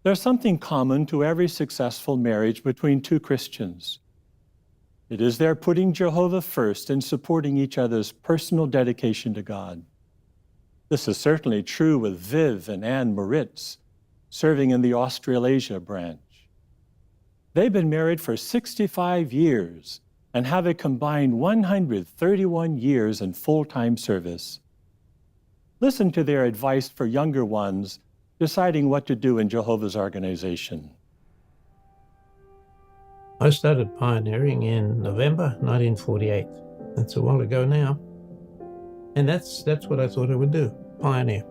There's something common to every successful marriage between two Christians. It is their putting Jehovah first and supporting each other's personal dedication to God. This is certainly true with Viv and Anne Moritz, serving in the Australasia branch. They've been married for 65 years and have a combined 131 years in full-time service. Listen to their advice for younger ones deciding what to do in Jehovah's organization. I started pioneering in November 1948. That's a while ago now. And that's what I thought I would do, pioneer.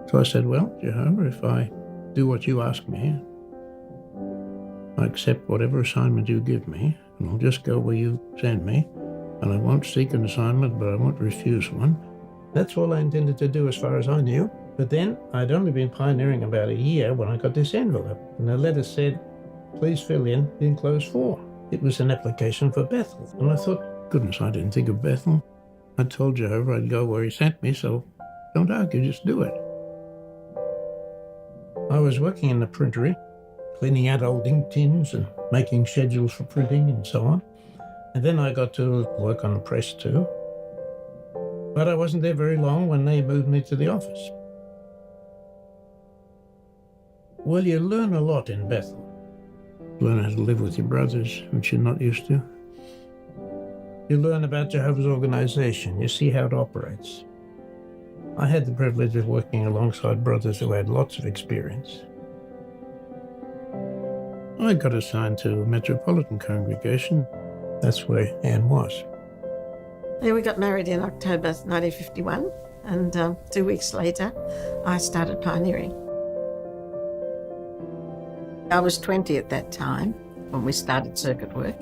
So I said, well, Jehovah, if I do what you ask me, I accept whatever assignment you give me, and I'll just go where you send me, and I won't seek an assignment, but I won't refuse one. That's all I intended to do as far as I knew. But then I'd only been pioneering about a year when I got this envelope, and the letter said, please fill in the enclosed form. It was an application for Bethel, and I thought, goodness, I didn't think of Bethel. I told Jehovah I'd go where he sent me, so don't argue, just do it. I was working in the printery, cleaning out old ink tins and making schedules for printing and so on. And then I got to work on the press too. But I wasn't there very long when they moved me to the office. Well, you learn a lot in Bethel. Learn how to live with your brothers, which you're not used to. You learn about Jehovah's organization. You see how it operates. I had the privilege of working alongside brothers who had lots of experience. I got assigned to a metropolitan congregation. That's where Anne was. Yeah, we got married in October 1951, and 2 weeks later, I started pioneering. I was 20 at that time when we started circuit work,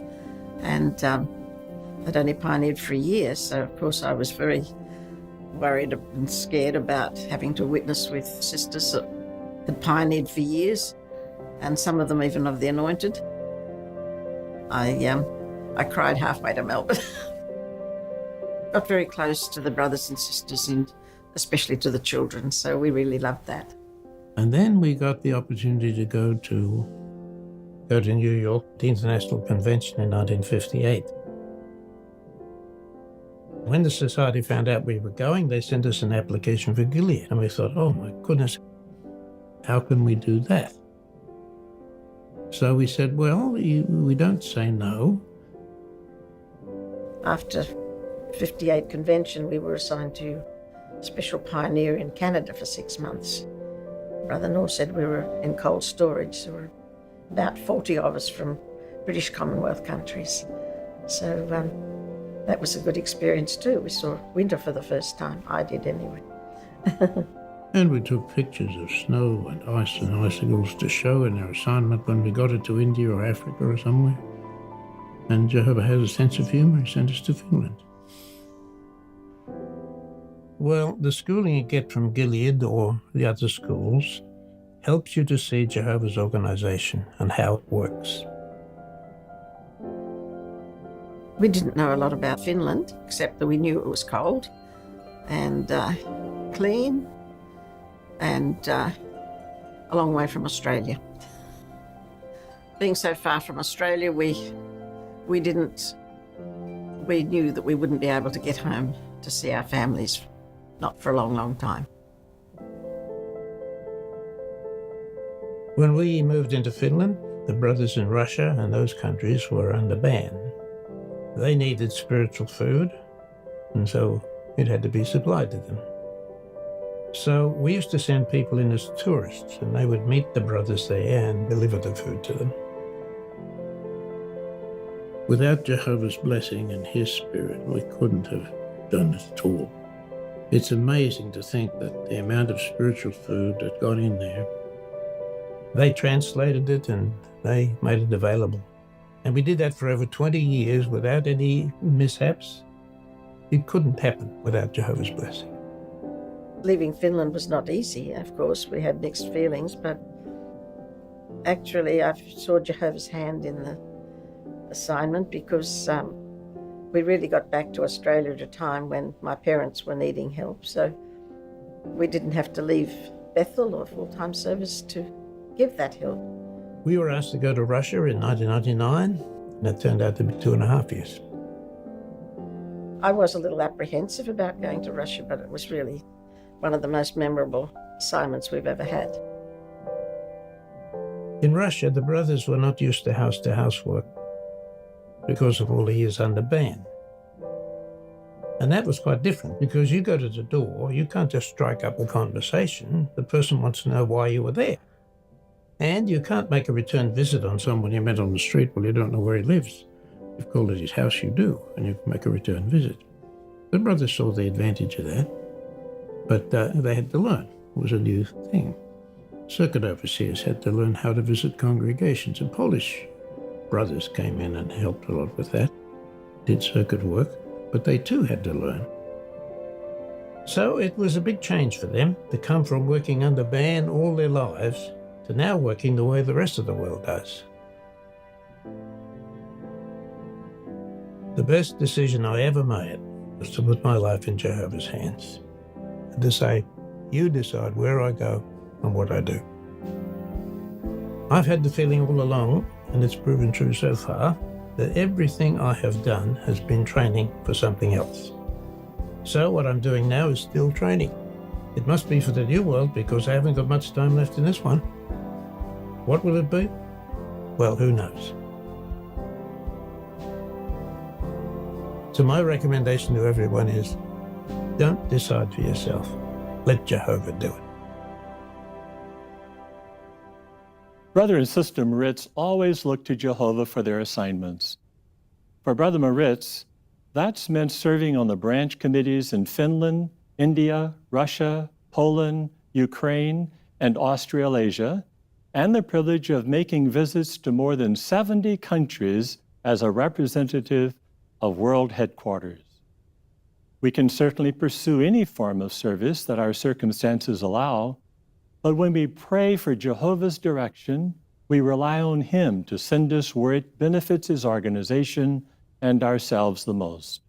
and I'd only pioneered for a year, so of course I was very worried and scared about having to witness with sisters that had pioneered for years, and some of them even of the anointed. I cried halfway to Melbourne. Got very close to the brothers and sisters, and especially to the children, so we really loved that. And then we got the opportunity to go to New York, the International Convention in 1958. When the society found out we were going, they sent us an application for Gilead, and we thought, oh my goodness, how can we do that? So we said, well, we don't say no. After 58 convention, we were assigned to Special Pioneer in Canada for 6 months. Brother Noor said we were in cold storage. There were about 40 of us from British Commonwealth countries. So that was a good experience too. We saw winter for the first time. I did anyway. And we took pictures of snow and ice and icicles to show in our assignment when we got it to India or Africa or somewhere. And Jehovah has a sense of humor. He sent us to Finland. Well, the schooling you get from Gilead or the other schools helps you to see Jehovah's organization and how it works. We didn't know a lot about Finland, except that we knew it was cold and clean and a long way from Australia. Being so far from Australia, we knew that we wouldn't be able to get home to see our families, not for a long, long time. When we moved into Finland, the brothers in Russia and those countries were under ban. They needed spiritual food, and so it had to be supplied to them. So we used to send people in as tourists, and they would meet the brothers there and deliver the food to them. Without Jehovah's blessing and his spirit, we couldn't have done it at all. It's amazing to think that the amount of spiritual food that got in there, they translated it and they made it available. And we did that for over 20 years without any mishaps. It couldn't happen without Jehovah's blessing. Leaving Finland was not easy, of course. We had mixed feelings, but actually I saw Jehovah's hand in the assignment because we really got back to Australia at a time when my parents were needing help. So We didn't have to leave Bethel or full-time service to give that help. We were asked to go to Russia in 1999, and it turned out to be 2.5 years. I was a little apprehensive about going to Russia, but it was really one of the most memorable assignments we've ever had. In Russia, the brothers were not used to house-to-house work because of all the years under ban. And that was quite different because you go to the door, you can't just strike up a conversation. The person wants to know why you were there. And you can't make a return visit on someone you met on the street while you don't know where he lives. You've called at his house, you do, and you can make a return visit. The brothers saw the advantage of that, but they had to learn. It was a new thing. Circuit overseers had to learn how to visit congregations, and Polish brothers came in and helped a lot with that, did circuit work, but they too had to learn. So it was a big change for them to come from working under ban all their lives to now working the way the rest of the world does. The best decision I ever made was to put my life in Jehovah's hands and to say, you decide where I go and what I do. I've had the feeling all along, and it's proven true so far, that everything I have done has been training for something else. So what I'm doing now is still training. It must be for the new world because I haven't got much time left in this one. What will it be? Well, who knows? So my recommendation to everyone is, don't decide for yourself. Let Jehovah do it. Brother and Sister Moritz always look to Jehovah for their assignments. For Brother Moritz, that's meant serving on the branch committees in Finland, India, Russia, Poland, Ukraine, and Australasia, and the privilege of making visits to more than 70 countries as a representative of world headquarters. We can certainly pursue any form of service that our circumstances allow, but when we pray for Jehovah's direction, we rely on Him to send us where it benefits His organization and ourselves the most.